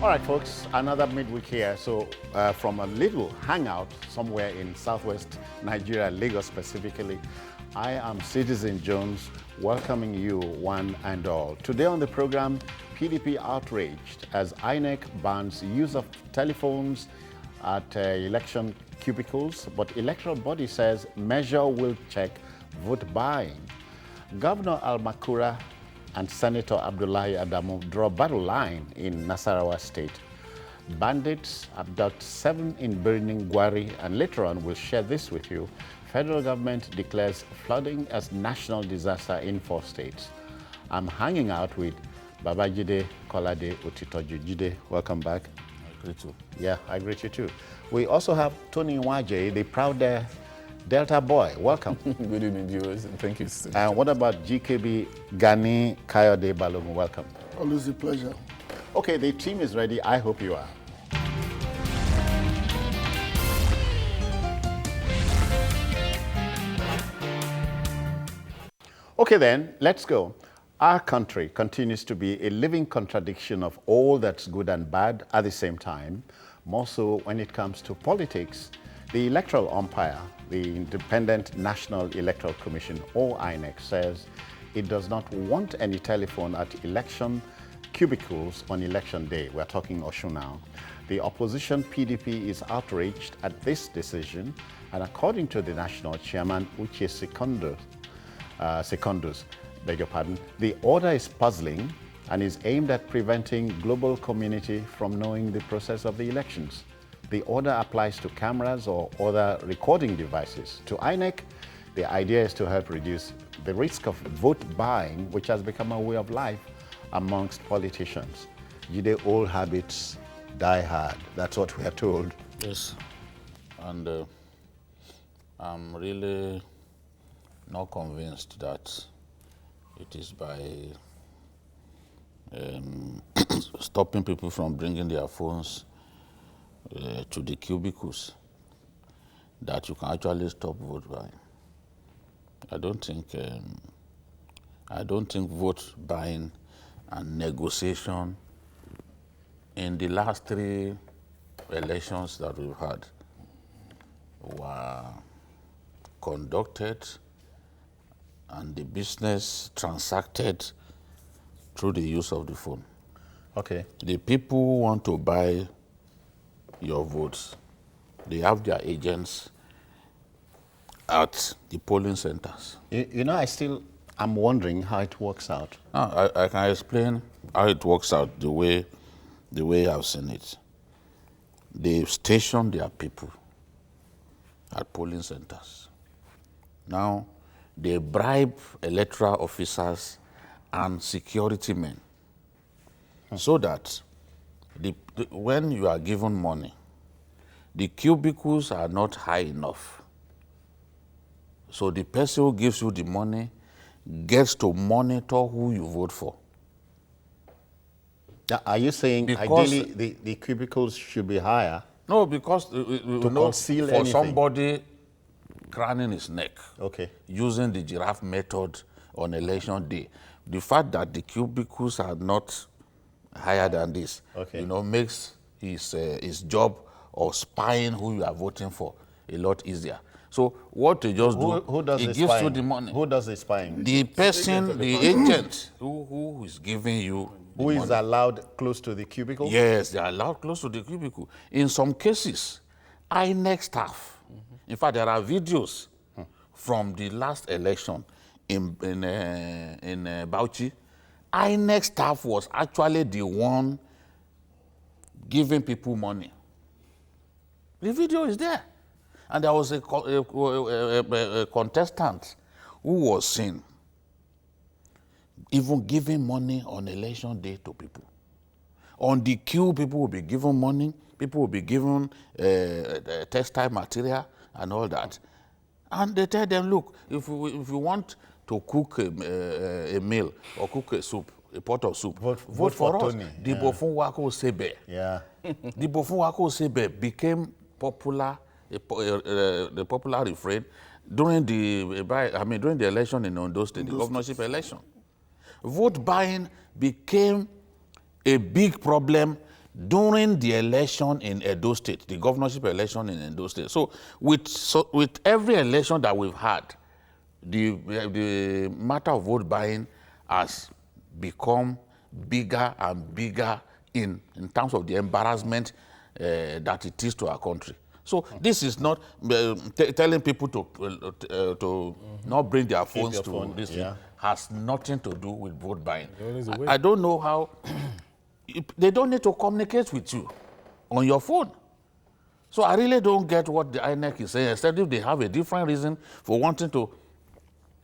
All right, folks, another midweek here. So from a little hangout somewhere in southwest Nigeria, Lagos specifically, I am Citizen Jones welcoming you one and all. Today on the program, PDP outraged as INEC bans use of telephones at election cubicles, but electoral body says measure will check vote buying. Governor Al-Makura and Senator Abdullahi Adamu draw battle line in Nasarawa State. Bandits abduct 7 in Birnin Gwari, and later on we'll share this with you. Federal government declares flooding as national disaster in 4 states. I'm hanging out with Babajide Kolade Otitoju. Jide, welcome back. I greet you. Yeah, I greet you too. We also have Tony Nwaje, the proud Delta boy. Welcome. Good evening, viewers, and thank you. And what about GKB Gani Kayode Balogun? Welcome. Always a pleasure. Okay, the team is ready. I hope you are. Okay then, let's go. Our country continues to be a living contradiction of all that's good and bad at the same time, more so when it comes to politics. The electoral umpire, the Independent National Electoral Commission, or INEC, says it does not want any telephone at election cubicles on election day. We're talking Osun now. The opposition PDP is outraged at this decision, and according to the national chairman, Uche Secondus, beg your pardon, the order is puzzling and is aimed at preventing global community from knowing the process of the elections. The order applies to cameras or other recording devices. To INEC, the idea is to help reduce the risk of vote buying, which has become a way of life amongst politicians. Jide, old habits die hard. That's what we are told. Yes, and I'm really not convinced that it is by stopping people from bringing their phones to the cubicles that you can actually stop vote buying. I don't think vote buying and negotiation in the last 3 elections that we've had were conducted and the business transacted through the use of the phone. Okay. The people who want to buy your votes, they have their agents at the polling centers. You know, I'm wondering how it works out. I can explain how it works out the way I've seen it. They station their people at polling centers. Now, they bribe electoral officers and security men so that when you are given money, the cubicles are not high enough. So the person who gives you the money gets to monitor who you vote for. Are you saying Because ideally the cubicles should be higher? No, because To conceal for anything. somebody craning his neck, Okay. using the giraffe method on election day, the fact that the cubicles are not higher than this, Okay. makes his job of spying who you are voting for a lot easier. So what they just do, Who does he the gives spying? you the money. Who does the spying? The person, the agent who is giving you the Who is money. allowed close to the cubicle? Yes, they are allowed close to the cubicle. In some cases, INEC staff, in fact, there are videos from the last election in Bauchi. INEC staff was actually the one giving people money. The video is there. And there was a contestant who was seen even giving money on election day to people. On the queue, people will be given money, people will be given textile material and all that. And they tell them, look, if you want to cook a meal or cook a soup, a pot of soup, vote for us. Tony. Dibo fún Wako Sebe. Yeah. Dibo fún Wako Sebe became popular, the popular refrain during the election in Ondo State, the governorship election. Vote buying became a big problem during the election in Edo State, the governorship election in Edo State. So with every election that we've had, the matter of vote buying has become bigger and bigger in terms of the embarrassment that it is to our country. So this is not telling people to not bring their phones to this thing, has nothing to do with vote buying. I don't know how. They don't need to communicate with you on your phone. So I really don't get what the INEC is saying, except if they have a different reason for wanting to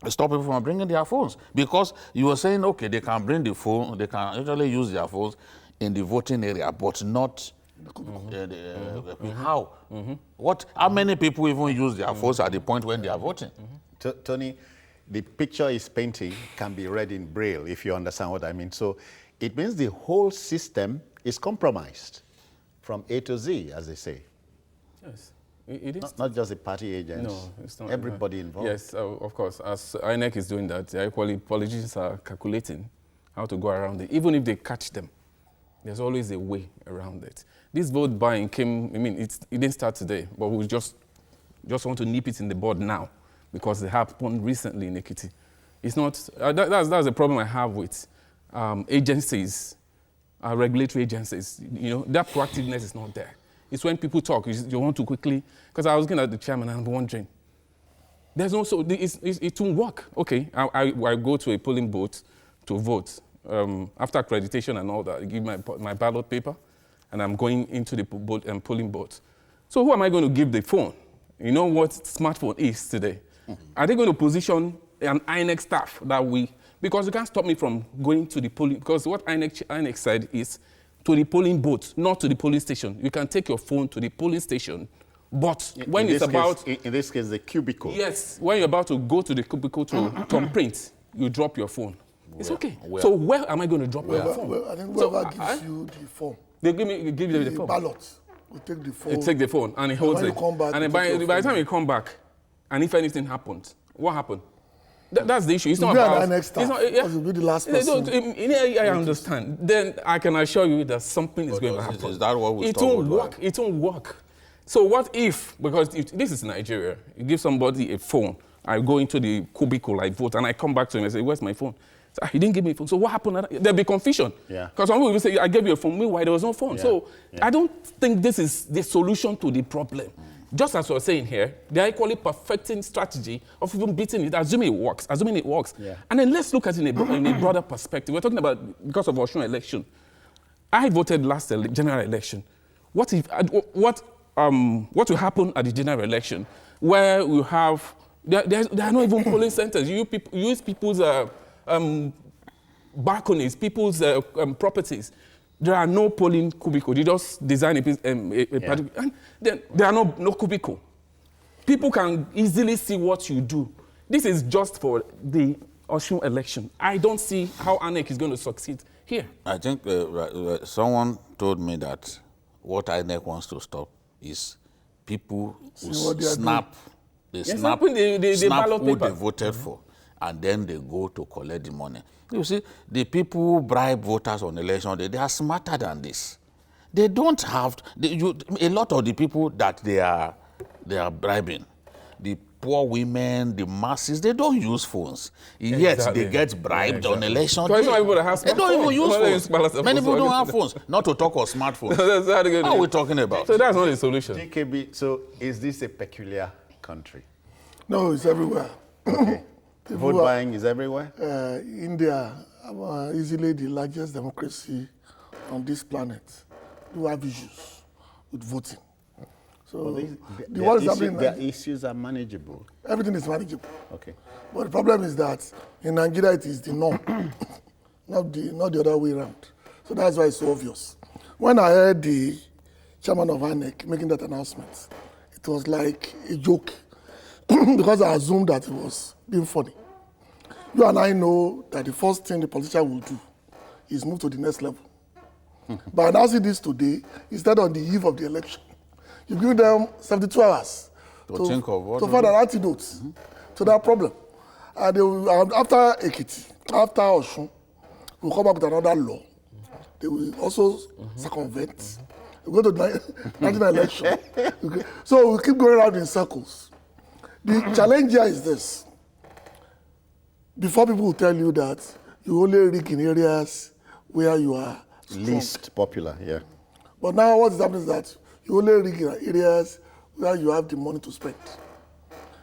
stop people from bringing their phones. Because you were saying, okay, they can bring the phone, they can actually use their phones in the voting area, but not how? How many people even use their phones at the point when they are voting? Tony, the picture is painting can be read in Braille, if you understand what I mean. So it means the whole system is compromised from A to Z, as they say. Yes, it is. Not just the party agents. No, it's not. Everybody involved. Yes, of course. As INEC is doing that, equally politicians are calculating how to go around it. Even if they catch them, there's always a way around it. This vote buying came, it didn't start today, but we just want to nip it in the bud now because it happened recently in Ekiti. It's not, that's a problem I have with agencies, regulatory agencies. That proactiveness is not there. It's when people talk, you want to quickly, because I was looking at the chairman and I'm wondering, there's also, it won't work. Okay, I go to a polling booth to vote. After accreditation and all that, I give my ballot paper and I'm going into the polling booth. So who am I going to give the phone? You know what smartphone is today? Are they going to position an INEC staff because you can't stop me from going to the polling, because what INEC said is to the polling booth, not to the polling station. You can take your phone to the polling station, but when it's about... In this case, the cubicle. Yes, when you're about to go to the cubicle to print, you drop your phone. It's okay. So where am I going to drop my phone? Well, I think whoever gives you the form. They give you the phone. Ballot. We take the phone. You take the phone and he holds it. Come back, and by the time you come back, and if anything happens, what happened? That's the issue. It's not about... It's not, yeah. Be the last person. I understand. Then I can assure you that something is going to happen. Is that what it won't work. It won't work. So what if, because this is Nigeria, you give somebody a phone, I go into the cubicle, I vote, and I come back to him and say, where's my phone? So, he didn't give me a phone. So what happened? There'll be confusion. Because some people will say, I gave you a phone. Meanwhile, there was no phone. I don't think this is the solution to the problem. Just as we're saying here, they're equally perfecting strategy of even beating it, assuming it works. And then let's look at it in a broader perspective. We're talking about, because of Osun election. I voted last general election. What will happen at the general election where we have, there are not even polling centers. You use people's balconies, people's properties. There are no polling cubicle. You just design a particular, and then there are no cubicle. People can easily see what you do. This is just for the Osun election. I don't see how INEC is going to succeed here. I think someone told me that what INEC wants to stop is people who snap ballot who paper they voted for, and then they go to collect the money. You see, the people who bribe voters on election day, they are smarter than this. They don't have, a lot of the people that they are bribing, the poor women, the masses, they don't use phones. Yet they get bribed on election day. They don't even use phones. Many people don't have phones, not to talk of smartphones. How are we talking about? So that's not a solution. DKB, so is this a peculiar country? No, it's everywhere. Okay. Vote buying is everywhere? India, easily the largest democracy on this planet, do have issues with voting. So their issues are manageable. Everything is manageable. Okay. But the problem is that in Nigeria it is the norm, not the other way around. So that's why it's so obvious. When I heard the chairman of INEC making that announcement, it was like a joke because I assumed that it was being funny. You and I know that the first thing the politician will do is move to the next level. By announcing this today, instead on the eve of the election, you give them 72 hours to think of what find an antidote to that problem. And they will, after Ekiti, after Osun, we'll come back with another law they will also circumvent. We go to the national election. Okay. So we keep going around in circles. The challenge here is this. Before people will tell you that you only rig in areas where you are strong. Least popular, yeah. But now what is happening is that you only rig in areas where you have the money to spend.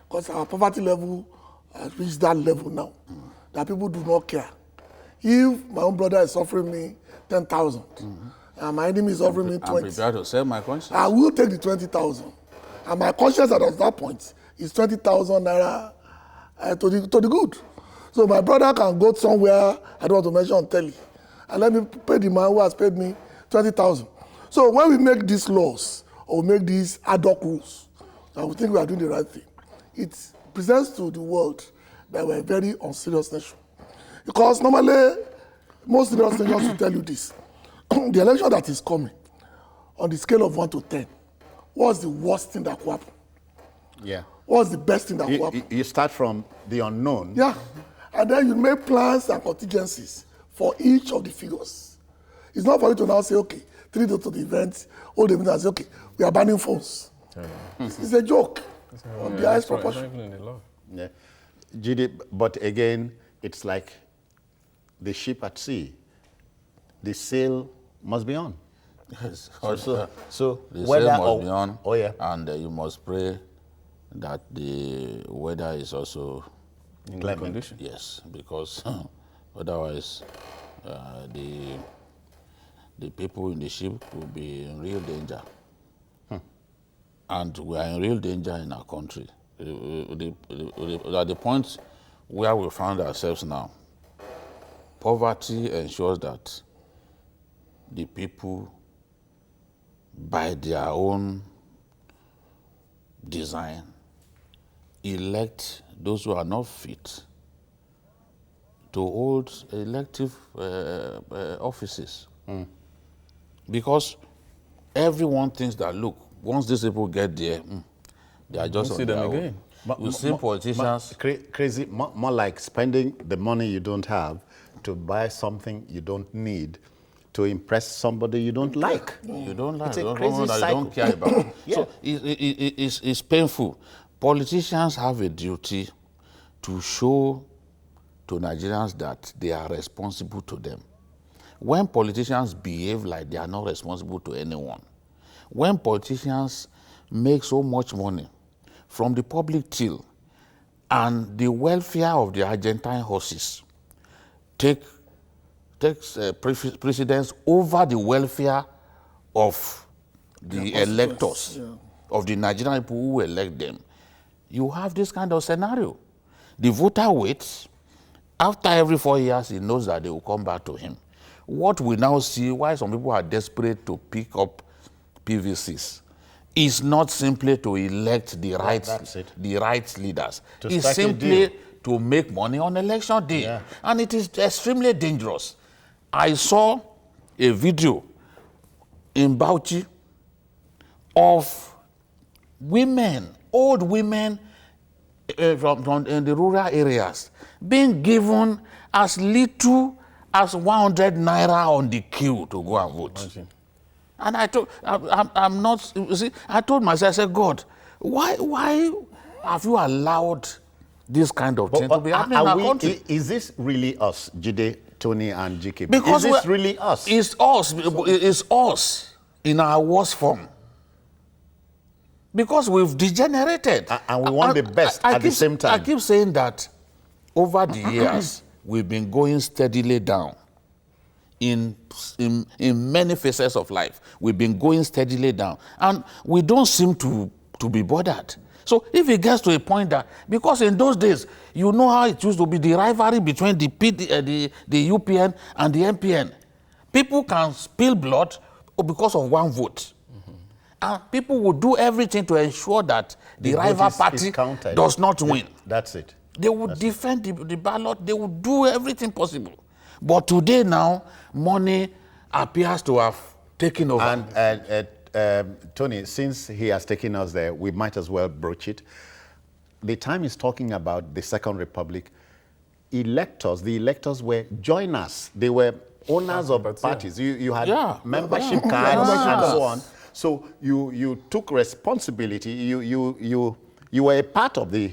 Because our poverty level has reached that level now, that people do not care. If my own brother is offering me 10,000, and my enemy is offering me 20, I'm prepared to sell my conscience. I will take the 20,000. And my conscience at that point is 20,000 naira to the good. So my brother can go somewhere, I don't want to mention on telly, and let me pay the man who has paid me 20,000. So when we make these laws, or make these ad hoc rules, and we think we are doing the right thing, it presents to the world that we're a very unserious nation. Because normally, most serious nations will tell you this. The election that is coming, on the scale of 1 to 10, what's the worst thing that could happen? Yeah. What's the best thing that could happen? You start from the unknown. Yeah. And then you make plans and contingencies for each of the figures. It's not for you to now say, okay, 3 days to the event, all the events, and say, okay, we are banning phones. It's a joke on the highest proportion. It's not even in the law. Yeah. Jide, but again, it's like the ship at sea. The sail must be on. Yes. So the whether sail must be on. Oh yeah. And you must pray that the weather is also In good Clement. condition. yes, because otherwise the people in the ship will be in real danger. And we are in real danger in our country. At the point where we found ourselves now, poverty ensures that the people, by their own design, elect those who are not fit to hold elective offices. Because everyone thinks that, look, once these people get there, they are just Won't on see them their own. again. You see politicians, Crazy, more like spending the money you don't have to buy something you don't need to impress somebody you don't like. you don't like, It's a don't crazy know that you cycle. don't care about. Yeah. So it's painful. Politicians have a duty to show to Nigerians that they are responsible to them. When politicians behave like they are not responsible to anyone, when politicians make so much money from the public till and the welfare of the Argentine horses takes precedence over the welfare of the electors, of the Nigerian people who elect them, you have this kind of scenario. The voter waits. After every 4 years, he knows that they will come back to him. What we now see, why some people are desperate to pick up PVCs, is not simply to elect the right leaders. It's simply to make money on election day. Yeah. And it is extremely dangerous. I saw a video in Bauchi of women, old women from in the rural areas, being given as little as 100 naira on the queue to go and vote. Imagine. And I told, I'm not, you see, I told myself, I said, God, why have you allowed this kind of thing to be happening in our country? Is this really us, Jide, Tony, and GK? Because is this really us? It's us in our worst form. Because we've degenerated. And we want the best at the same time. I keep saying that over the years, we've been going steadily down. In many phases of life, we've been going steadily down. And we don't seem to be bothered. So if it gets to a point that, because in those days, you know how it used to be the rivalry between the UPN and the MPN. People can spill blood because of one vote. And people will do everything to ensure that the rival party does not win. That's it. They would defend the ballot. They would do everything possible. But today now, money appears to have taken over. And Tony, since he has taken us there, we might as well broach it. The time is talking about the Second Republic. The electors were joiners. They were owners of But, parties. You had Yeah. membership Yeah. cards and Yeah. so on. So you took responsibility. You were a part of the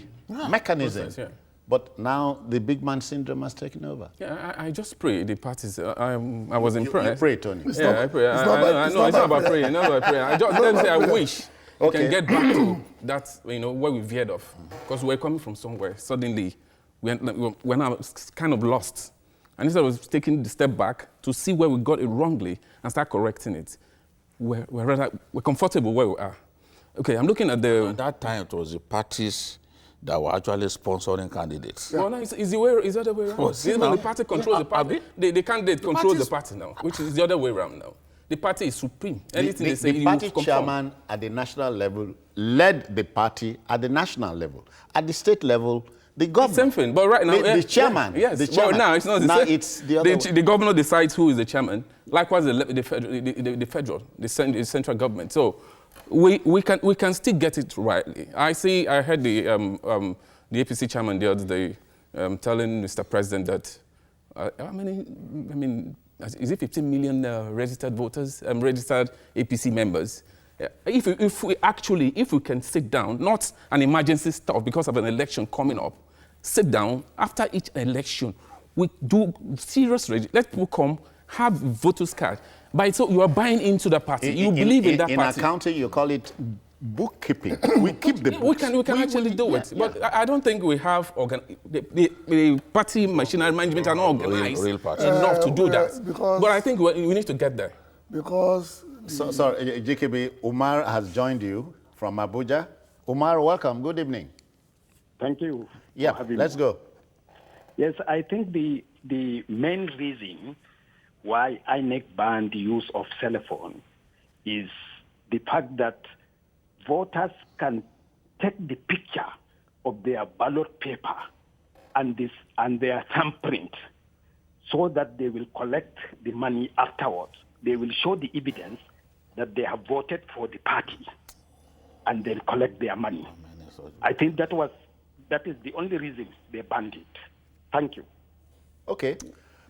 mechanism. Process, yeah. But now the big man syndrome has taken over. Yeah, I just pray the parties. I was impressed. You pray, Tony. Yeah, I pray. I know it's not about praying. Not about praying. I just let me say I wish we Okay. can get back to that, where we veered off, because we're coming from somewhere. Suddenly, we're now kind of lost, and instead of taking the step back to see where we got it wrongly and start correcting it, we're comfortable where we are. Okay, I'm looking at the. At that time, it was the parties that were actually sponsoring candidates. Well, no, it's the other way around. Oh, see The now. party controls the party. The candidate controls the party now, which is the other way around now. The party is supreme. Anything they say, the you party conform. chairman at the national level led the party at the national level. At the state level, the governor. Same thing, but right now... The chairman. Yes, the chairman. well, now it's not the now same. It's the other way. The governor decides who is the chairman. Likewise, the central government. So we can still get it rightly. I heard the APC chairman the other day telling Mr. President that is it 15 million registered voters, registered APC members? If we can sit down, not an emergency stuff because of an election coming up, sit down after each election, we do serious, let people come, have voters card. So you are buying into the party. You believe in that in party. In accounting, you call it bookkeeping. We keep the books. We can actually do it. But I don't think we have the party machinery management are not organized real party. enough to do that. Because- But I think we need to get there. Because Sorry, GKB, Umar has joined you from Abuja. Umar, welcome. Good evening. Thank you. Yeah, for having let's me. go. Yes, I think the main reason why INEC banned the use of cell phone is the fact that voters can take the picture of their ballot paper and their thumbprint so that they will collect the money afterwards. They will show the evidence that they have voted for the party and then collect their money. I think that is the only reason they banned it. Thank you. Okay.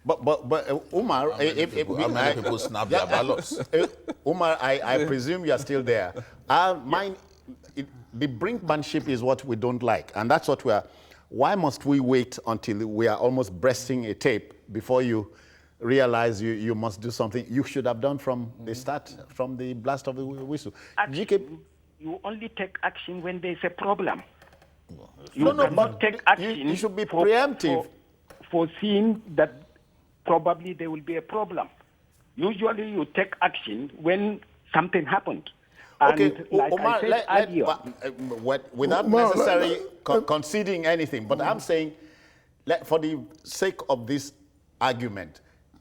But Umar, How many people snap their ballots? Umar, I presume you're still there. The brinkmanship is what we don't like, and that's what why must we wait until we are almost breasting a tape before you realize you must do something you should have done from the start, from the blast of the whistle? You only take action when there's a problem. You No, cannot but take action. you should be preemptive. For seeing that probably there will be a problem. Usually you take action when something happened. Okay, And like Omar, I said earlier, without necessarily conceding anything, but I'm saying, for the sake of this argument,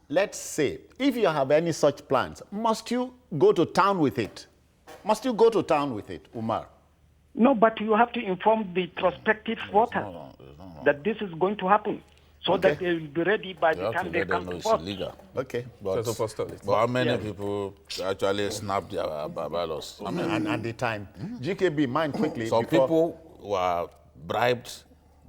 let's say, if you have any such plans, must you go to town with it? Must you go to town with it, Umar? no, but you have to inform the prospective voters that this is going to happen, so that they will be ready by the time they come to it's vote. illegal. Okay. But how many people actually snap their ballots? I mean, And the time. GKB, mind quickly. some before- people were bribed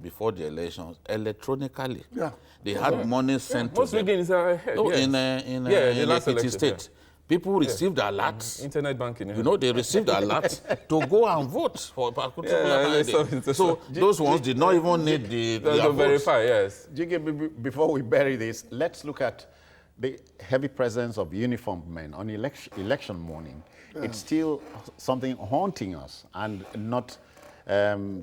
before the elections electronically. Yeah. They had money sent to Most them. rigging is ahead. No, yes. in the last Ekiti election, State, people received alerts. Internet banking. You know, they received alerts to go and vote for a particular Yeah, candidate. So those ones did not even need to their votes. verify, yes. GKB, before we bury this, let's look at the heavy presence of uniformed men on election morning. It's still something haunting us and not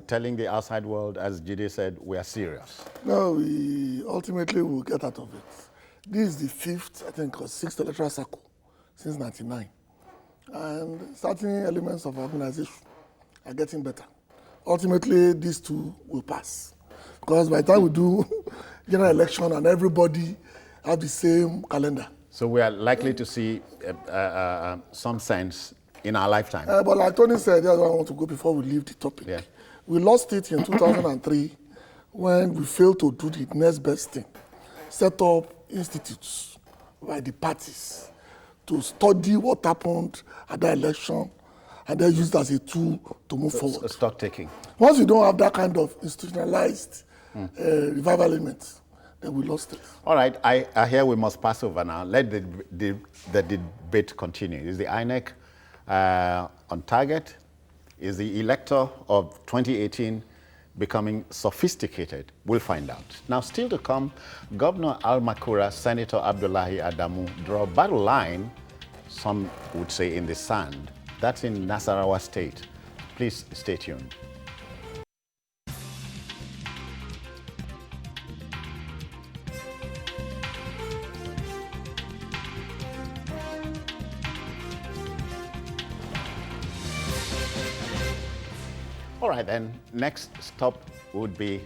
telling the outside world, as Jide said, we are serious. no, we ultimately will get out of it. This is the fifth, I think, or sixth electoral cycle since '99, and certain elements of organization are getting better. Ultimately, these two will pass, because by the time we do general election and everybody have the same calendar. So we are likely to see some sense in our lifetime. But like Tony said, that's where I want to go before we leave the topic. Yeah. We lost it in 2003 when we failed to do the next best thing, set up institutes by the parties to study what happened at the election and then use it as a tool to move forward. Stock taking. Once you don't have that kind of institutionalized revival element, and we lost it. All right, I hear we must pass over now. Let the debate continue. Is the INEC on target? Is the elector of 2018 becoming sophisticated? We'll find out. Now, still to come, Governor Al-Makura, Senator Abdullahi Adamu draw a battle line, some would say in the sand. That's in Nasarawa State. Please stay tuned. All right, then, next stop would be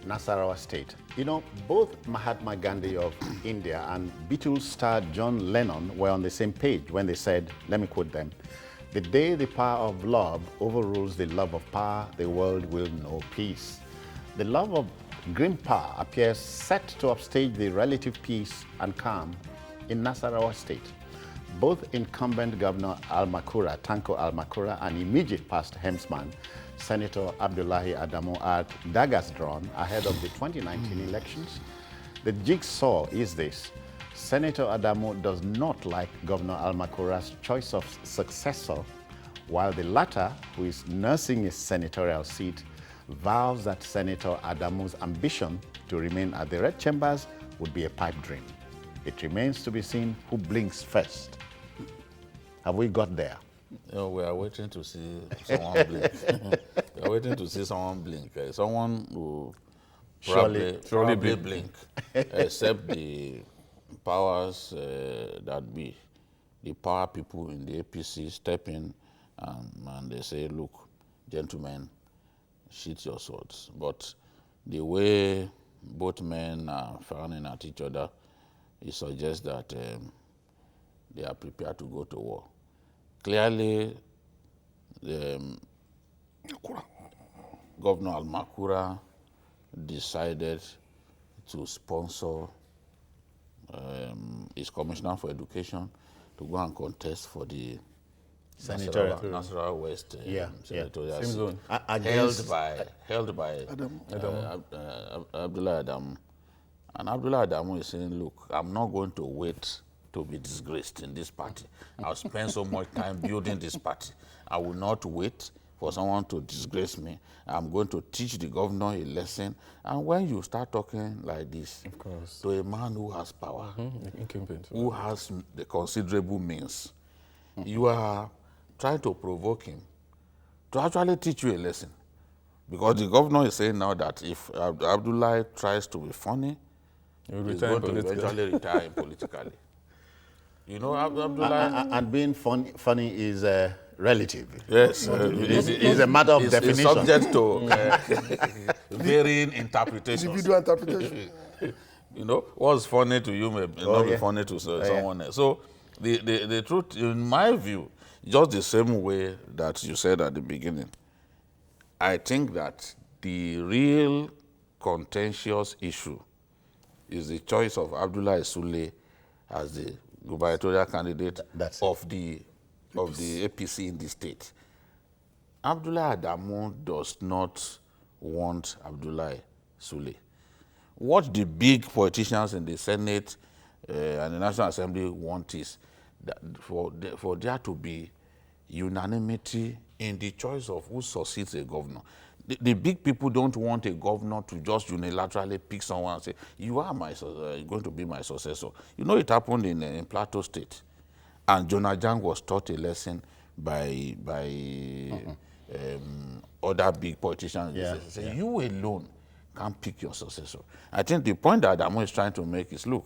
Nasarawa State. You know, both Mahatma Gandhi of India and Beatles star John Lennon were on the same page when they said, let me quote them, "The day the power of love overrules the love of power, the world will know peace." The love of grim power appears set to upstage the relative peace and calm in Nasarawa State. Both incumbent Governor Al-Makura, Tanko Al-Makura, and immediate past helmsman, Senator Abdullahi Adamu, are daggers drawn ahead of the 2019 elections. The jigsaw is this. Senator Adamu does not like Governor Al-Makura's choice of successor, while the latter, who is nursing his senatorial seat, vows that Senator Adamu's ambition to remain at the Red Chambers would be a pipe dream. It remains to be seen who blinks first. Have we got there? No, we are waiting to see someone blink. We are waiting to see someone blink. Someone who probably blink, except the powers that be, the power people in the APC step in and they say, look, gentlemen, sheath your swords. But the way both men are frowning at each other, it suggests that they are prepared to go to war. Clearly, Governor Al-Makura decided to sponsor his commissioner for education to go and contest for the Nasarawa West senatorial seat, held by Abdullah Adamu. And Abdullah Adamu is saying, look, I'm not going to wait to be disgraced in this party. I've spent so much time building this party. I will not wait for someone to disgrace me. I'm going to teach the governor a lesson. And when you start talking like this of course, to a man who has power, who has the considerable means, you are trying to provoke him to actually teach you a lesson. Because the governor is saying now that if Abdullah tries to be funny, he's going to eventually retire politically. You know, Abdullah... And being funny is relative. Yes. It's a matter of definition. It's subject to varying interpretations. Individual interpretation. You know, what's funny to you may not be funny to someone else. So the truth, in my view, just the same way that you said at the beginning, I think that the real contentious issue is the choice of Abdullah Sule as the gubernatorial candidate of the APC in the state. Abdullah Adamu does not want Abdullah Sule. What the big politicians in the Senate and the National Assembly want is that for there to be unanimity in the choice of who succeeds a governor. The big people don't want a governor to just unilaterally pick someone and say, you are going to be my successor. You know, it happened in Plateau State. And Jonah Jang was taught a lesson by other big politicians. Say, you alone can't pick your successor. I think the point that Adamu is trying to make is, look,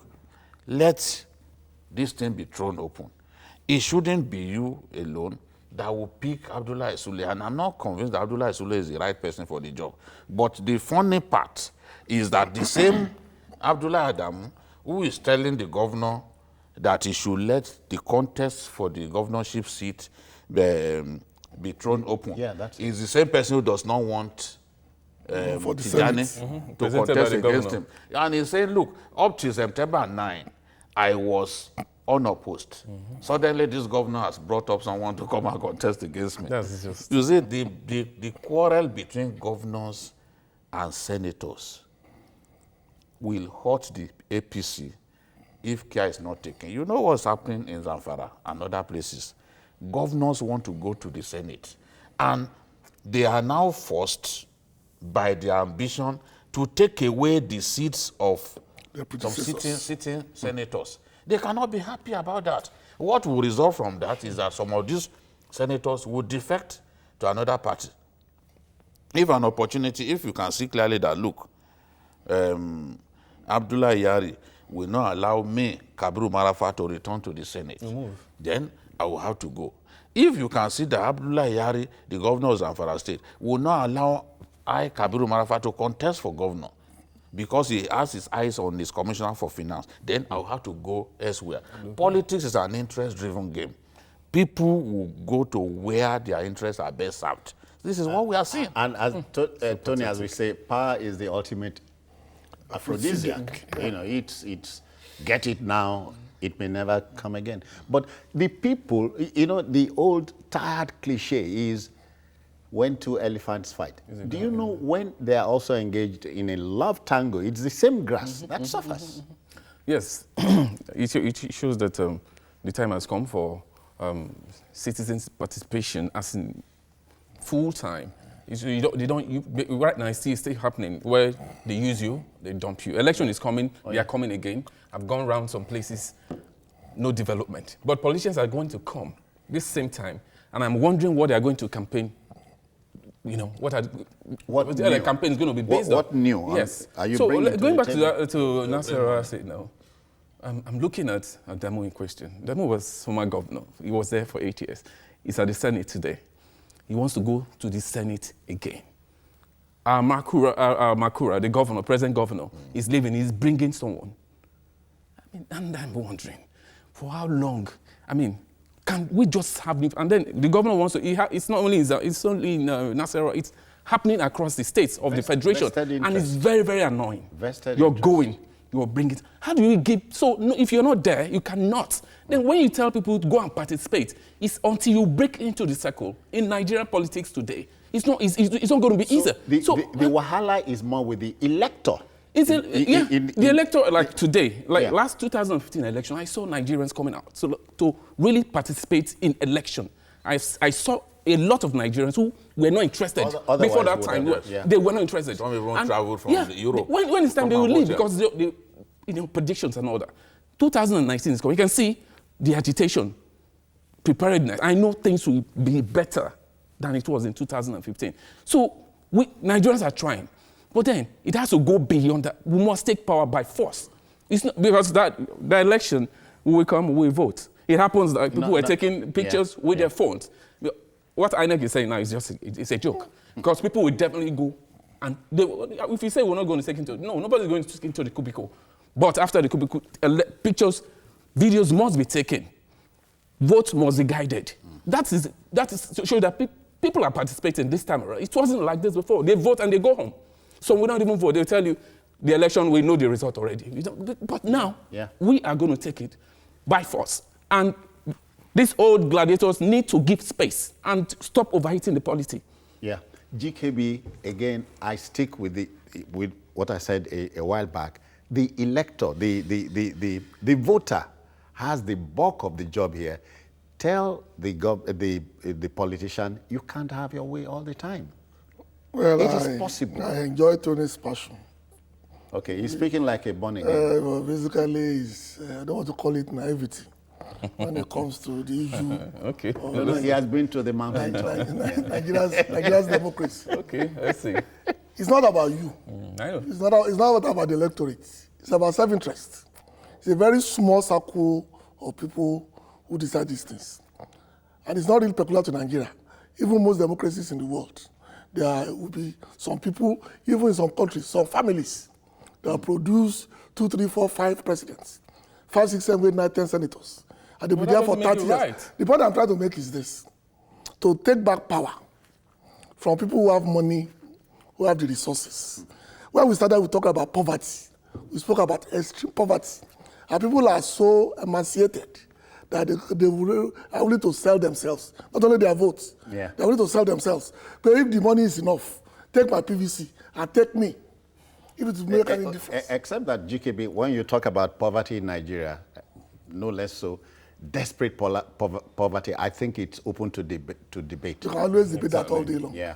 let this thing be thrown open. It shouldn't be you alone that will pick Abdullah Sule. And I'm not convinced that Abdullah Sule is the right person for the job. But the funny part is that the same Abdullah Adamu, who is telling the governor that he should let the contest for the governorship seat be thrown open, is the same person who does not want Tijani to contest against him. And he's saying, look, up to September 9, I was unopposed. Suddenly, this governor has brought up someone to come and contest against me. That's just... You see, the quarrel between governors and senators will hurt the APC if care is not taken. You know what's happening in Zamfara and other places? Governors want to go to the Senate, and they are now forced by their ambition to take away the seats of some sitting senators. They cannot be happy about that. What will result from that is that some of these senators will defect to another party. If an opportunity, if you can see clearly that, look, Abdullah Yari will not allow me, Kabiru Marafa, to return to the Senate, then I will have to go. If you can see that Abdullah Yari, the governor of Zamfara State, will not allow I, Kabiru Marafa, to contest for governor because he has his eyes on his commissioner for finance, then I'll have to go elsewhere. Politics is an interest-driven game. People will go to where their interests are best served. This is what we are seeing. And as Tony, as we say, power is the ultimate aphrodisiac. You know, it's get it now, it may never come again. But the people, you know, the old tired cliche is when two elephants fight. Do you know when they are also engaged in a love tango, it's the same grass that suffers? Yes, it shows that the time has come for citizens' participation as in full time. Right now, it's still happening where they use you, they dump you. Election is coming, they are coming again. I've gone around some places, no development. But politicians are going to come this same time, and I'm wondering what they are going to campaign. You know, what the campaign is going to be based on. What new? Yes. Are you going back to Nasarawa State now, I'm looking at Demo in question. Demo was former governor. He was there for 8 years. He's at the Senate today. He wants to go to the Senate again. Makura, the governor, present governor, is leaving. He's bringing someone. I mean, and I'm wondering, for how long? I mean, can we just have... And then the governor wants to... It's not only in Nasarawa, it's happening across the states of the federation. And it's very, very annoying. You're going, you're bringing... How do you give... So no, if you're not there, you cannot. Then when you tell people to go and participate, it's until you break into the circle. In Nigerian politics today, it's not going to be easy. The wahala is more with the elector. The elector, like today, last 2015 election, I saw Nigerians coming out to really participate in election. I saw a lot of Nigerians who were not interested before that time. They were not interested. Some even traveled from Europe. When it's time, they will leave because predictions and all that. 2019 is coming. You can see the agitation, preparedness. I know things will be better than it was in 2015. So Nigerians are trying. But then it has to go beyond that. We must take power by force. It's not because the election, when we come, we vote. It happens that people were taking pictures with their phones. What INEC is saying now is just it's a joke. Because people will definitely go. And if you say we're not going to take into... No, nobody's going to take into the cubicle. But after the cubicle, pictures, videos must be taken. Votes must be guided. That is to show that people are participating this time around. It wasn't like this before. They vote and they go home. Some will not even vote. They'll tell you the election, we know the result already. But now, we are going to take it by force. And these old gladiators need to give space and stop overheating the polity. Yeah. GKB, again, I stick with what I said a while back. The elector, the voter has the bulk of the job here. Tell the politician, you can't have your way all the time. Well, it is possible. I enjoy Tony's passion. Okay, he's speaking like a born again. Well, basically, I don't want to call it naivety when it comes to the issue. Okay. He has been to the mountain. Nigeria's democracy. Okay, let's see. It's not about you. I know. It's not about the electorate. It's about self-interest. It's a very small circle of people who decide these things. And it's not really peculiar to Nigeria. Even most democracies in the world, there will be some people, even in some countries, some families, that produce 2, 3, 4, 5 presidents, 5, 6, 7, 8, 9, 10 senators. And they'll be there for 30 years. Right. The point I'm trying to make is this: to take back power from people who have money, who have the resources. When we started, we talked about poverty. We spoke about extreme poverty. And people are so emaciated that they are willing to sell themselves. Not only their votes, they're willing to sell themselves. But if the money is enough, take my PVC and take me. if it will make any difference. Except that GKB, when you talk about poverty in Nigeria, no less so, desperate poverty, I think it's open to debate. You can always debate that all day long. Yeah.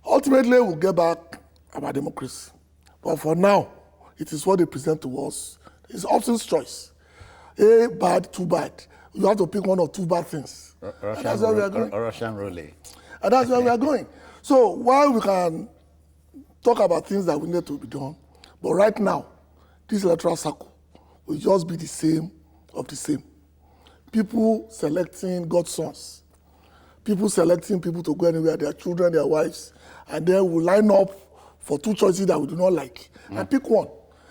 Ultimately, we'll get back about democracy. But for now, it is what they present to us. It's option's choice. A, bad, too bad. You have to pick one or two bad things. And that's where we are going. Russian roulette. And that's where we are going. So while we can talk about things that we need to be done, but right now, this electoral cycle will just be the same of the same. People selecting God's sons. People selecting people to go anywhere, their children, their wives, and then we line up for two choices that we do not like, and pick one.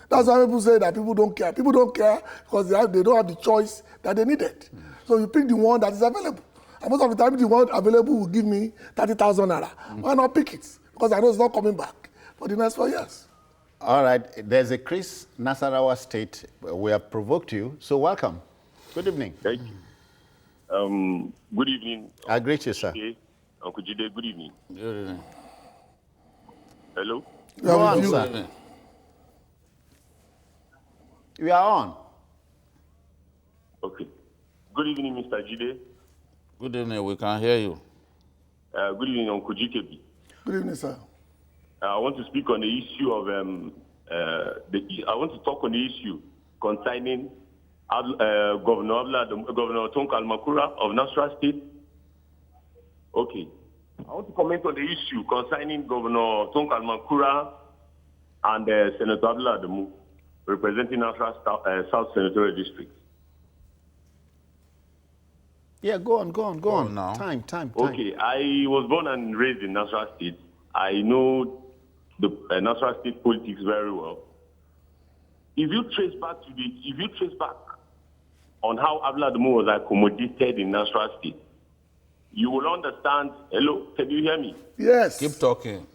That's why people say that people don't care. People don't care because they don't have the choice that they needed. So you pick the one that is available. And most of the time, the one available will give me 30,000 naira. Why not pick it? Because I know it's not coming back for the next 4 years. All right, there's a Chris, Nasarawa State. We have provoked you, so welcome. Good evening. Thank you. Good evening. I greet you, sir. Uncle Jide, good evening. Good evening. Hello? Go on, you. sir. We are on. Okay. Good evening, Mr. Jide. Good evening. We can hear you. Good evening, Uncle JKB. Good evening, sir. I want to speak on the issue of, I want to talk on the issue concerning Governor Tonko Almakura of Nasarawa State. Okay. I want to comment on the issue concerning Governor Tonko Almakura and Senator Abdullah Adamu, representing Nasarawa South Senatorial District. Yeah, go on. Now. Time. Okay, I was born and raised in Nasarawa State. I know the Nasarawa State politics very well. If you trace back on how Abdullah Adamu was accommodated in Nasarawa State, you will understand. Hello, can you hear me? Yes. Keep talking.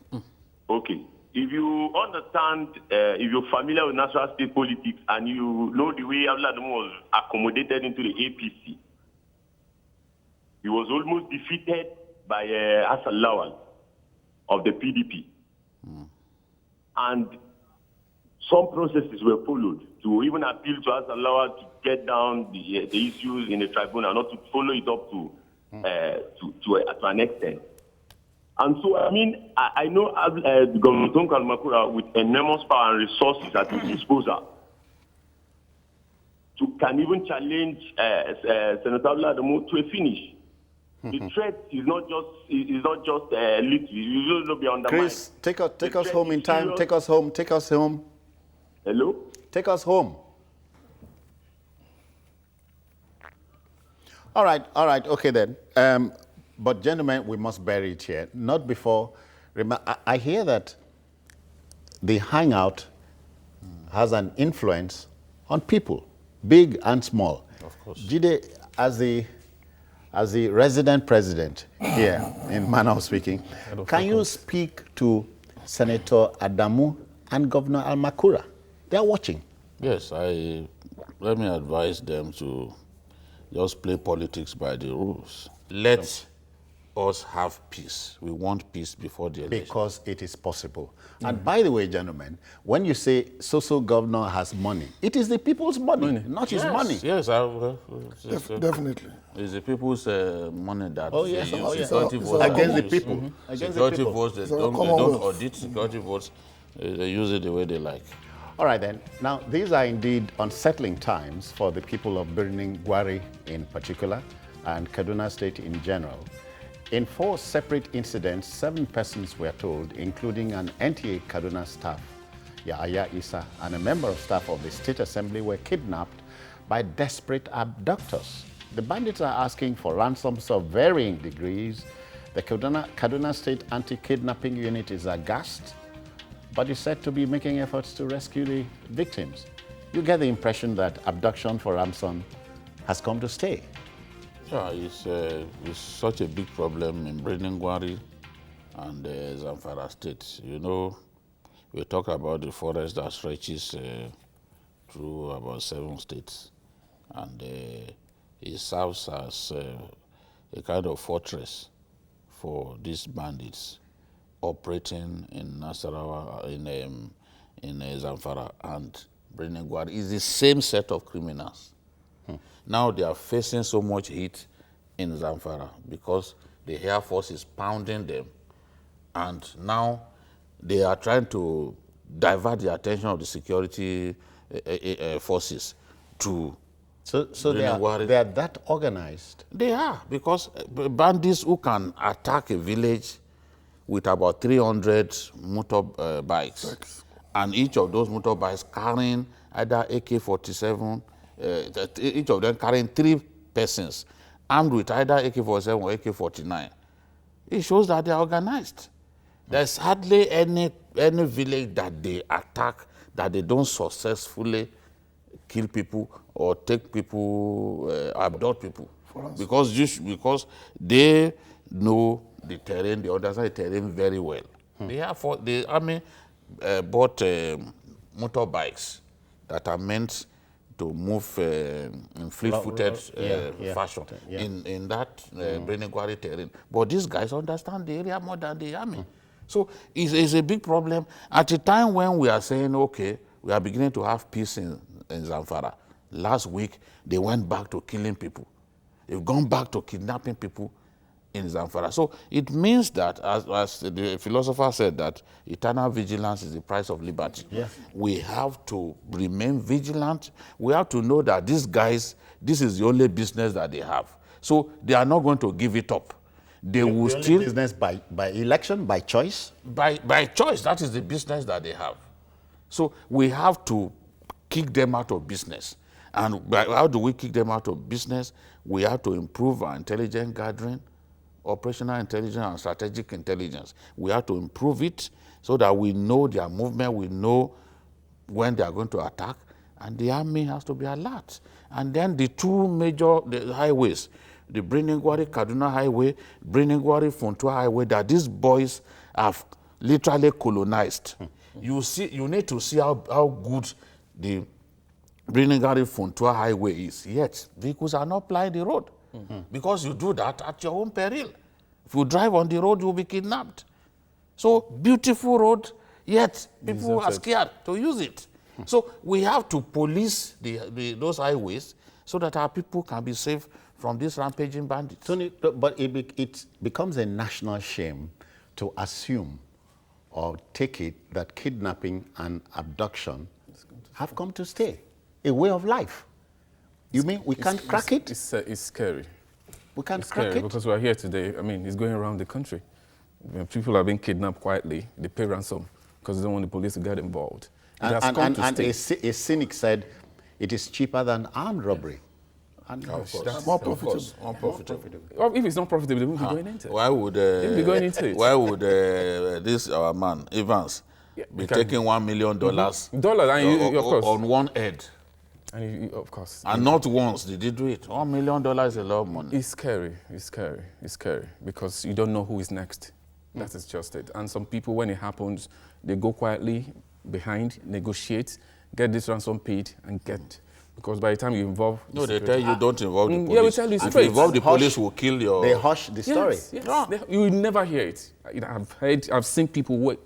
Okay. If you understand, if you're familiar with Nasarawa State politics and you know the way Abdullah Adamu was accommodated into the APC, he was almost defeated by Hassan Lawal of the PDP. And some processes were followed to even appeal to Hassan Lawal to get down the issues in the tribunal, not to follow it up to an extent. And so, I mean, I know Governor Tonko Almakura with enormous power and resources at his disposal can even challenge Senator Abdullah Adamu to a finish. The threat is not just little. You will be undermined. Chris, take us home in time. Serious. Take us home. Hello? Take us home. All right, okay then. But gentlemen, we must bury it here. Not before. I hear that the hangout has an influence on people, big and small. Of course. Jide, as the resident president here, in manner of speaking, can you speak to Senator Adamu and Governor Almakura? They are watching. Yes, let me advise them to just play politics by the rules. Let us have peace. We want peace before the election. Because it is possible. And by the way, gentlemen, when you say so governor has money, it is the people's money, not his money. Yes, Definitely. it's the people's money that yes, they use. oh, yes. Security It's votes against they the use. people. Against the Security people. votes, they It's a don't commonwealth. audit security votes. They use it the way they like. All right then. Now, these are indeed unsettling times for the people of Birnin Gwari in particular and Kaduna State in general. In 4 separate incidents, 7 persons were told, including an NTA Kaduna staff, Yahaya Isa, and a member of staff of the State Assembly were kidnapped by desperate abductors. The bandits are asking for ransoms of varying degrees. The Kaduna State Anti-Kidnapping Unit is aghast, but is said to be making efforts to rescue the victims. You get the impression that abduction for ransom has come to stay. Yeah, it's such a big problem in Birnin Gwari and Zamfara State. You know, we talk about the forest that stretches through about 7 states, and it serves as a kind of fortress for these bandits operating in Nasarawa, in Zamfara and Brenengwari is the same set of criminals. Now they are facing so much heat in Zamfara because the Air Force is pounding them, and now they are trying to divert the attention of the security forces to So they are that organized? They are, because bandits who can attack a village with about 300 motorbikes, and each of those motorbikes carrying either AK-47, each of them carrying 3 persons, armed with either AK-47 or AK-49. It shows that they are organized. There's hardly any village that they attack that they don't successfully kill people or take people, abduct people. Because they know the terrain, they understand the terrain very well. The army bought motorbikes that are meant to move in fleet-footed fashion in that Brenengwari terrain. But these guys understand the area more than the army. So it's a big problem. At a time when we are saying, okay, we are beginning to have peace in Zamfara, last week they went back to killing people. They've gone back to kidnapping people in Zamfara. So it means that, as the philosopher said, that eternal vigilance is the price of liberty. Yes. We have to remain vigilant. We have to know that these guys, this is the only business that they have. So they are not going to give it up. They will still... business by election, by choice? By choice, that is the business that they have. So we have to kick them out of business. And how do we kick them out of business? We have to improve our intelligence gathering, operational intelligence and strategic intelligence. We have to improve it so that we know their movement, we know when they are going to attack, and the army has to be alert. And then the 2 major highways, the Brenengwari-Kaduna Highway, Brenengwari-Funtua Highway, that these boys have literally colonized. You need to see how good the Brenengwari-Funtua Highway is. Yet, vehicles are not plying the road. Because you do that at your own peril. If you drive on the road, you'll be kidnapped. So, beautiful road, yet people are scared to use it. So, we have to police those highways so that our people can be safe from these rampaging bandits. Tony, but it becomes a national shame to assume or take it that kidnapping and abduction have come to stay, a way of life. You mean we can't crack it? It's scary. We can't It's crack scary it? because we're here today. I mean, it's going around the country. When people are being kidnapped quietly, they pay ransom because they don't want the police to get involved. And a cynic said it is cheaper than armed robbery. And That's more profitable. More profitable. Well, if it's not profitable, they won't be going into it. Why would They'll be going into it. Why would this our man Evans be taking $1 million Dollars, and of course. on one head? And of course. And not once did he do it. $1 million is a lot of money. It's scary. It's scary. It's scary because you don't know who is next. That is just it. And some people, when it happens, they go quietly behind, negotiate, get this ransom paid, and get. Because by the time you involve... No, they tell you don't involve the police. Yeah, we tell you If straight. you involve the police, will kill your... They hush the story. Yes. You will never hear it. I've seen people where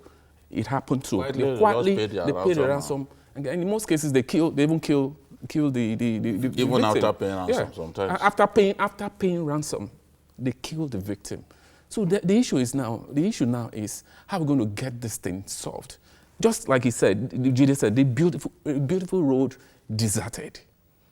it happened to. They quietly pay the ransom. And in most cases, they even kill the Even victim. after paying ransom sometimes. After paying ransom, they kill the victim. So the issue now is how we're going to get this thing solved. Just like he said, Jide said, the beautiful road deserted.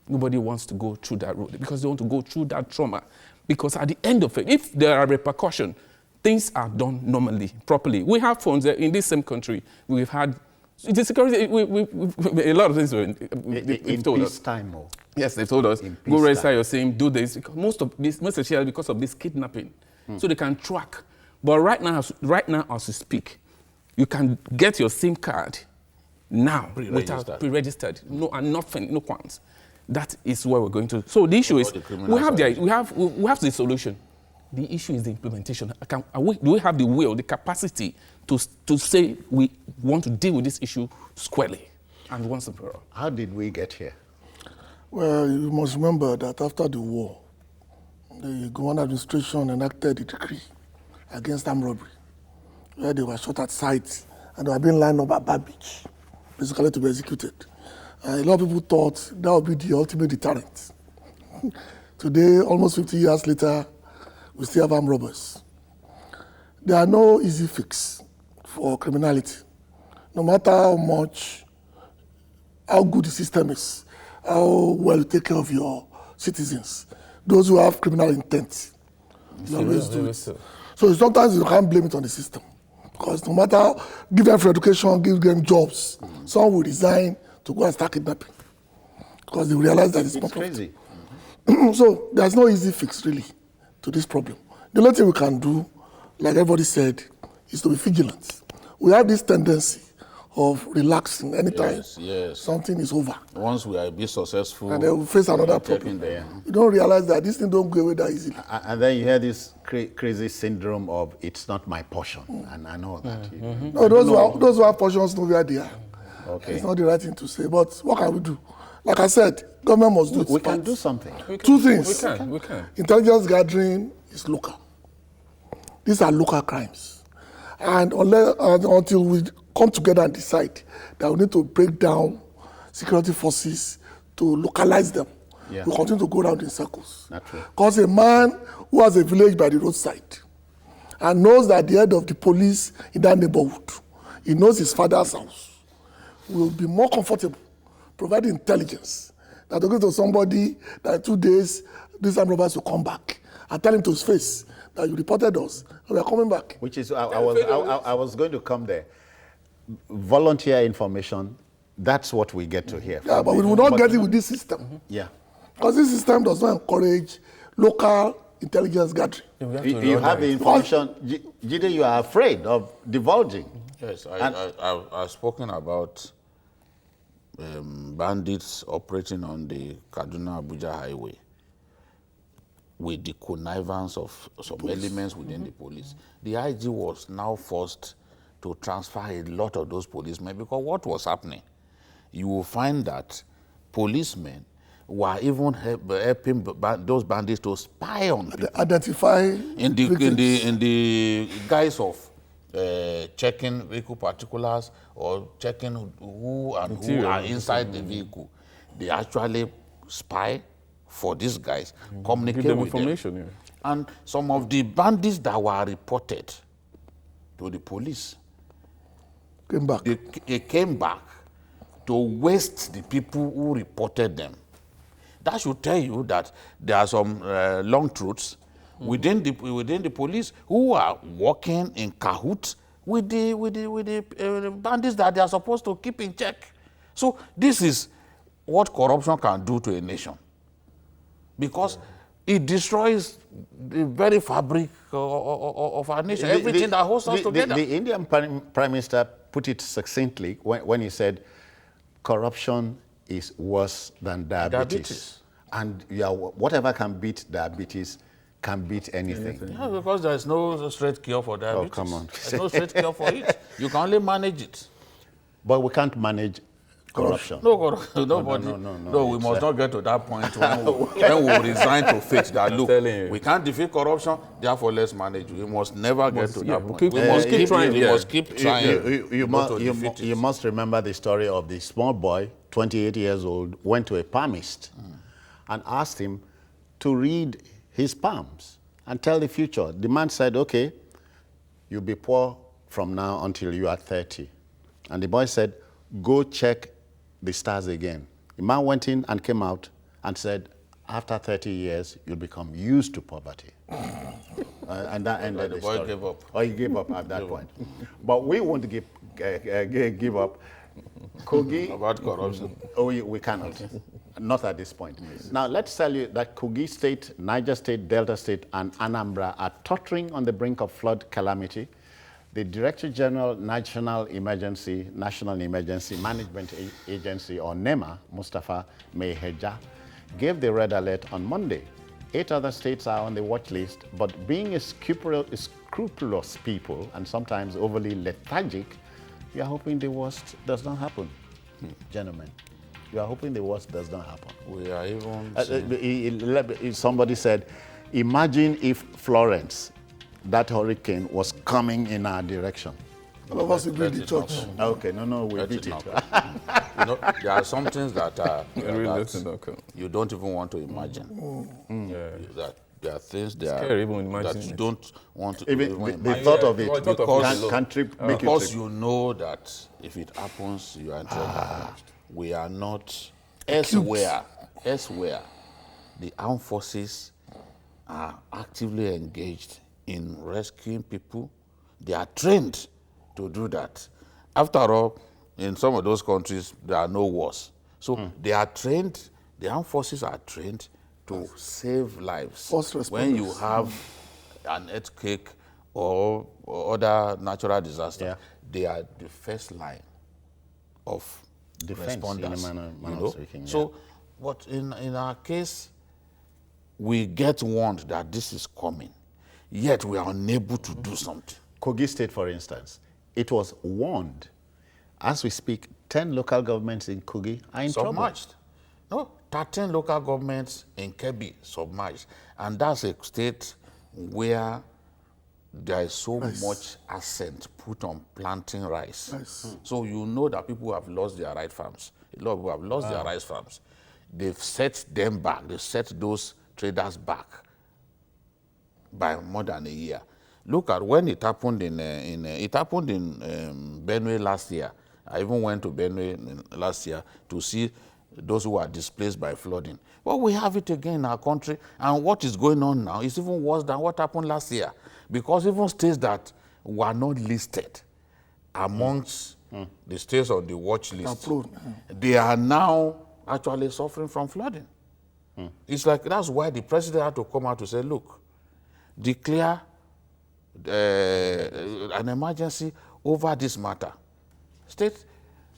Nobody wants to go through that road because they want to go through that trauma. Because at the end of it, if there are repercussions, things are done normally, properly. We have phones in this same country. We've had the security. A lot of things they've told us. Time, yes, they've told us go register your SIM, do this. Most especially because of this kidnapping, so they can track. But right now as we speak, you can get your SIM card now without pre-registered, no and nothing, no qualms. That is where we're going to. So the issue is we have the solution. The issue is the implementation. Do we have the will, the capacity to say we want to deal with this issue squarely and once and for all? How did we get here? Well, you must remember that after the war, the Gowon administration enacted a decree against armed robbery, where they were shot at sight and they were being lined up at Bar Beach. basically to be executed. A lot of people thought that would be the ultimate deterrent. Today, almost 50 years later, we still have armed robbers. There are no easy fix for criminality. No matter how good the system is, how well you take care of your citizens, those who have criminal intent, you always do it. So sometimes you can't blame it on the system. Because no matter, give them free education, give them jobs, some will resign to go and start kidnapping. Because they realize that it's not crazy. So there's no easy fix, really, to this problem. The only thing we can do, like everybody said, is to be vigilant. We have this tendency of relaxing anytime something is over. Once we are a bit successful, and then we face another problem. You don't realize that this thing don't go away that easily. And then you hear this crazy syndrome of it's not my portion, and I know that. No, those who have portions know where they are. Okay. It's not the right thing to say, but what can we do? Like I said, government must do its We part. can do something. Two things. We can. Intelligence gathering is local. These are local crimes. And until we come together and decide that we need to break down security forces to localize them, we continue to go around in circles. Because a man who has a village by the roadside and knows that the head of the police in that neighborhood, he knows his father's house, will be more comfortable providing intelligence that to go to somebody that in 2 days these armed robbers will come back and tell him to his face that you reported us and we are coming back. Which is, I was going to come there. Volunteer information, that's what we get to hear. Yeah, but we will not get it with this system. Yeah. Because this system does not encourage local intelligence gathering. You have the information, Jide, you are afraid of divulging. Yes, I've spoken about bandits operating on the Kaduna-Abuja highway with the connivance of some elements within the police. The IG was now forced to transfer a lot of those policemen because what was happening? You will find that policemen were even helping those bandits to spy on people. Identify in the guise of checking vehicle particulars or checking who are inside the vehicle. They actually spy for these guys, communicate with them. Yeah. And some of the bandits that were reported to the police came back. They came back to waste the people who reported them. That should tell you that there are some long truths within the police who are working in cahoots with the bandits that they are supposed to keep in check. So this is what corruption can do to a nation, because it destroys the very fabric of our nation, everything that holds us together. The Indian Prime Minister put it succinctly when he said, corruption is worse than diabetes. And whatever can beat diabetes can beat anything. Yeah, because there's no straight cure for diabetes. Oh, come on. There's no straight cure for it. You can only manage it. But we can't manage corruption. No, nobody. No, we must not get to that point when we resign to fate that, look, we can't defeat corruption, therefore let's manage it. We must never get to that point. We must keep trying. We must keep trying. You must remember the story of the small boy, 28 years old, went to a palmist and asked him to read his palms and tell the future. The man said, okay, you'll be poor from now until you are 30. And the boy said, go check the stars again. The man went in and came out and said, after 30 years, you'll become used to poverty. And that ended the story. The boy gave up. Or he gave up at that point. But we won't give up. Kogi. About corruption. Oh, we cannot. Not at this point. Now, let's tell you that Kogi State, Niger State, Delta State, and Anambra are tottering on the brink of flood calamity. The Director General National Emergency Management Agency, or NEMA, Mustafa Meheja, gave the red alert on Monday. 8 other states are on the watch list, but being a scrupulous people and sometimes overly lethargic, we are hoping the worst does not happen. Gentlemen, we are hoping the worst does not happen. We are even... somebody said, imagine if Florence, that hurricane, was coming in our direction. All of us agree in the Let it not church. come. Okay, no, we Let beat it it. not come. You know, there are some things that Really let it not come. you don't even want to imagine. That there are things Scary even that imagining you it. don't want to Even even the imagine. thought of it Well, thought of it can, alone. can trip, make you Because trip. you know that if it happens, you are in trouble. We are not elsewhere. Elsewhere, the armed forces are actively engaged in rescuing people. They are trained to do that. After all, in some of those countries, there are no wars. So they are trained, the armed forces are trained to save lives. First When you responders. have an earthquake or other natural disaster, Yeah. they are the first line of Defense, in a responders. manner you of know? speaking, yeah. So, but in our case, we get warned that this is coming, yet we are unable to do something. Kogi State, for instance, it was warned. As we speak, 10 local governments in Kogi are in trouble. Submerged. No, 13 local governments in Kebbi submerged. And that's a state where there is so much accent put on planting rice. So you know that people have lost their rice farms. A lot of people have lost their rice farms. They've set them back. They've set those traders back by more than a year. Look at when it happened in Benue last year. I even went to Benue last year to see those who are displaced by flooding. Well, we have it again in our country, and what is going on now is even worse than what happened last year, because even states that were not listed amongst the states on the watch list, they are now actually suffering from flooding. It's like, that's why the president had to come out to say, look, declare an emergency over this matter. State,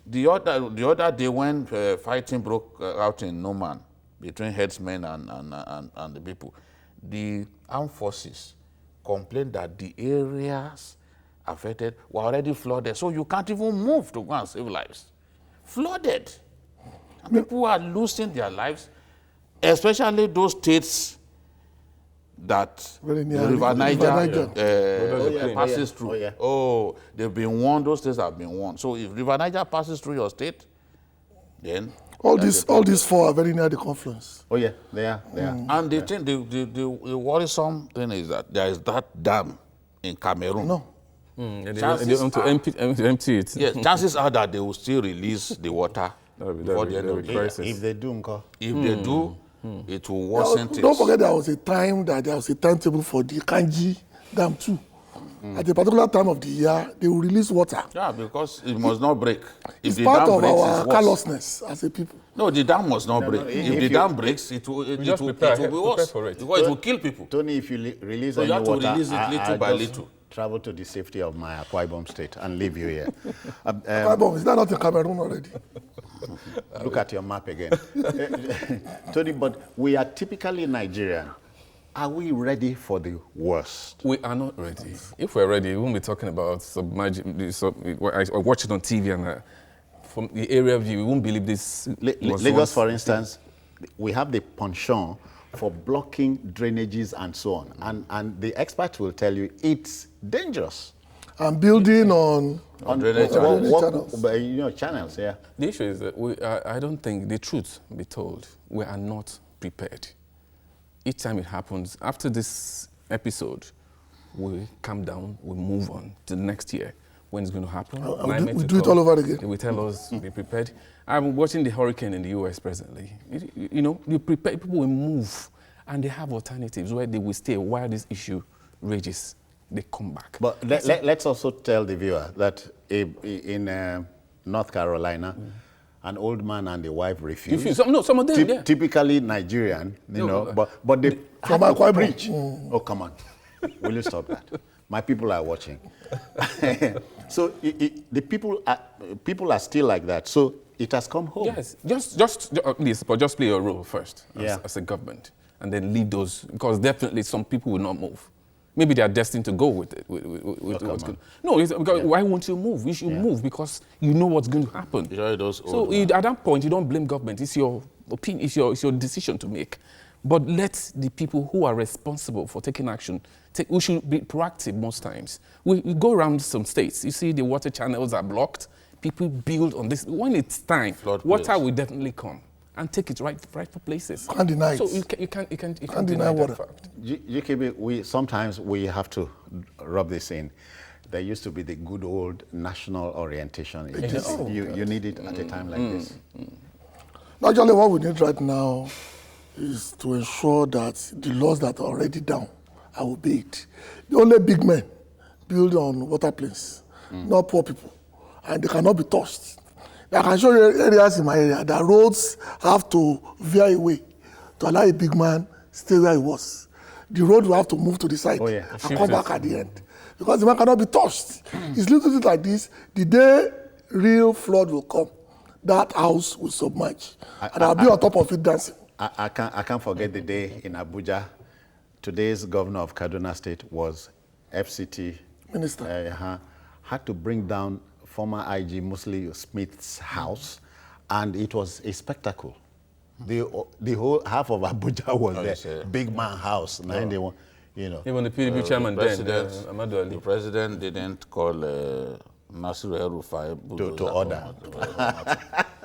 the other day when fighting broke out in Noman between headsmen and the people, the armed forces complained that the areas affected were already flooded, so you can't even move to go and save lives. Flooded. And people are losing their lives, especially those states that Very the near River Niger, passes through. Oh, yeah. Oh, they've been warned, those states have been warned. So if River Niger passes through your state, then All these four are very near the confluence. Oh, yeah, they are. and the thing, the worrisome thing is that there is that dam in Cameroon. No. And they Chances want to empty it. Yes, chances are that they will still release the water before the end of the year. If they do, Nko. If they do, it will worsen things. Don't forget there was a timetable for the Kanji Dam too. At a particular time of the year, they will release water. Yeah, because it must not break. If It's the part dam of breaks, our it's worse. callousness as a people. No, the dam must not break. no, If if the you- dam breaks, it will be just prepare worse. for it. Because it will kill people. Tony, if you release So you any have to water, release it little by just little. travel to the safety of my Akwa Ibom state and leave you here. Is that not in Cameroon already? Look at your map again. Tony, but we are typically Nigerian. Are we ready for the worst? We are not ready. If we're ready, we won't be talking about submerging. I watch it on TV, and from the area view, we won't believe this. was Lagos, once- for instance, we have the penchant for blocking drainages and so on. And the experts will tell you it's dangerous. I'm building on drainage channels. Channels, yeah. The issue is that I don't think, the truth be told, we are not prepared. Each time it happens, after this episode, we calm down, we move on to the next year. When it's going to happen. we do it all over again. They will tell us, be prepared. I'm watching the hurricane in the US presently. You prepare, people will move, and they have alternatives where they will stay while this issue rages. They come back. But let's also tell the viewer that in North Carolina, an old man and the wife refused. Some of them, yeah. Typically Nigerian, but they From had to Akwa Ibom. preach. Oh, come on. Will you stop that? My people are watching. So the people are still like that. So it has come home. Yes, just play your role first as a government, and then lead those, because definitely some people will not move. Maybe they are destined to go with it. What's good. No, because why won't you move? You should move because you know what's going to happen. So at that point, you don't blame government. It's your opinion. It's your decision to make. But let the people who are responsible for taking action We should be proactive most times. We go around some states. You see the water channels are blocked. People build on this. When it's time, water will definitely come and take it right for places. Can't deny it. So you can't deny water. that fact. GKB, sometimes we have to rub this in. There used to be the good old national orientation. You need it at a time like this. Actually, what we need right now is to ensure that the laws that are already down are obeyed. The only big men build on water plains, not poor people, and they cannot be touched. I can show you areas in my area that roads have to veer away to allow a big man stay where he was. The road will have to move to the side and come back at the end. Because the man cannot be touched. It's little things like this. The day real flood will come, that house will submerge. And I'll be on top of it dancing. I can't forget the day in Abuja. Today's governor of Kaduna State was FCT Minister. Had to bring down former IG Musli Smith's house, and it was a spectacle. The whole half of Abuja was there. Big man house. Even the PDP chairman the president didn't call Nasarawa to order.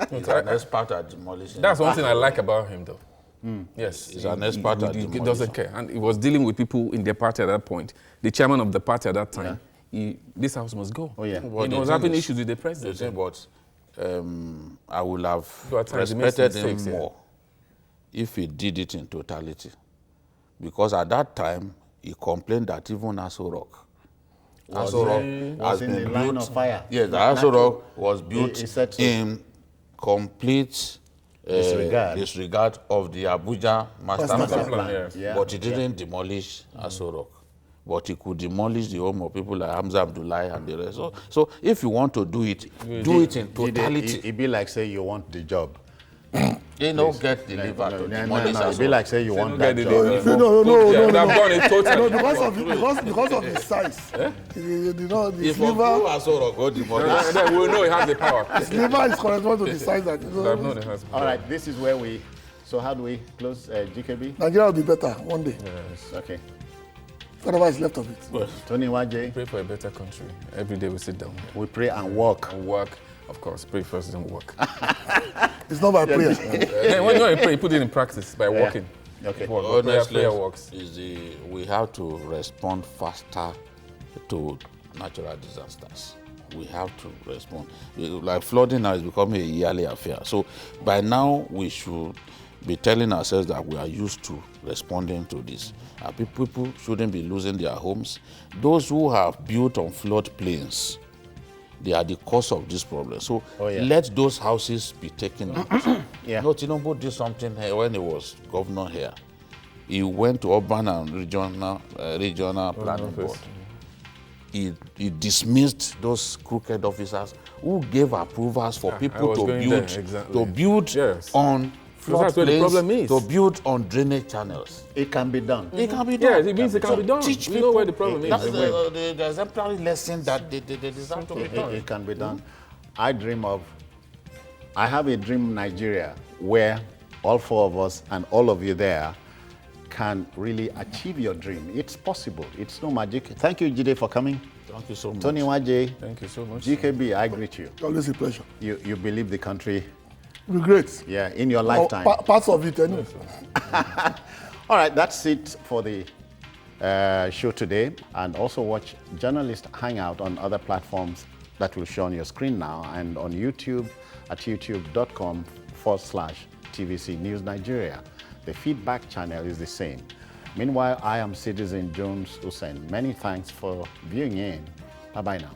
He's an expert at demolishing. That's one thing I like about him, though. Yes, he's an expert at demolishing. He doesn't care, and he was dealing with people in their party at that point. The chairman of the party at that time. This house must go. Oh yeah. He was having issues with the president. But I would have respected him more if he did it in totality, because at that time he complained that even Aso Rock was in the line of fire. Yes, the Aso Rock was built in complete disregard of the Abuja master plan. Yeah. But he didn't demolish Aso Rock. But he could demolish the home of people like Hamza Abdullahi and the rest. So if you want to do it, do it in totality. It'd be like say you want the job. You don't get delivered to demolish. It'd be like say you want that job. No, because of his size. If Abu Aso Rock go demolish, then we'll know he has the power. His liver is corresponding to the size that All right, this is where we. So how do we close GKB? Nigeria will be better one day. Yes. Okay. Whatever is left of it. Tony Waje. Pray for a better country. Every day we sit down. We pray and work. Of course. Pray first, then work. It's not by prayer. When you pray, you put it in practice by working. Okay. Prayer works. We have to respond faster to natural disasters. We have to respond. Like flooding now is becoming a yearly affair. So by now we should be telling ourselves that we are used to responding to this. People shouldn't be losing their homes. Those who have built on floodplains, they are the cause of this problem. So let those houses be taken out. No, Tinubu did something here when he was governor here. He went to urban and regional planning board. He dismissed those crooked officers who gave approvals for people to build on that's where the problem is. To build on drainage channels. It can be done. It can be done. Yeah, it means it can be done. Teach we know where the problem is. That's the exemplary lesson that they deserve to be done. It can be done. I have a dream Nigeria where all four of us and all of you there can really achieve your dream. It's possible. It's no magic. Thank you, Jide, for coming. Thank you so much. Tony Waje. Thank you so much. GKB, I greet you. Always a pleasure. You believe the country. Regret. Yeah, in your lifetime. Parts of it, anyway. All right, that's it for the show today. And also watch Journalist Hangout on other platforms that will show on your screen now and on YouTube at youtube.com/TVC News Nigeria. The feedback channel is the same. Meanwhile, I am Citizen Jones Hussein. Many thanks for viewing in. Bye-bye now.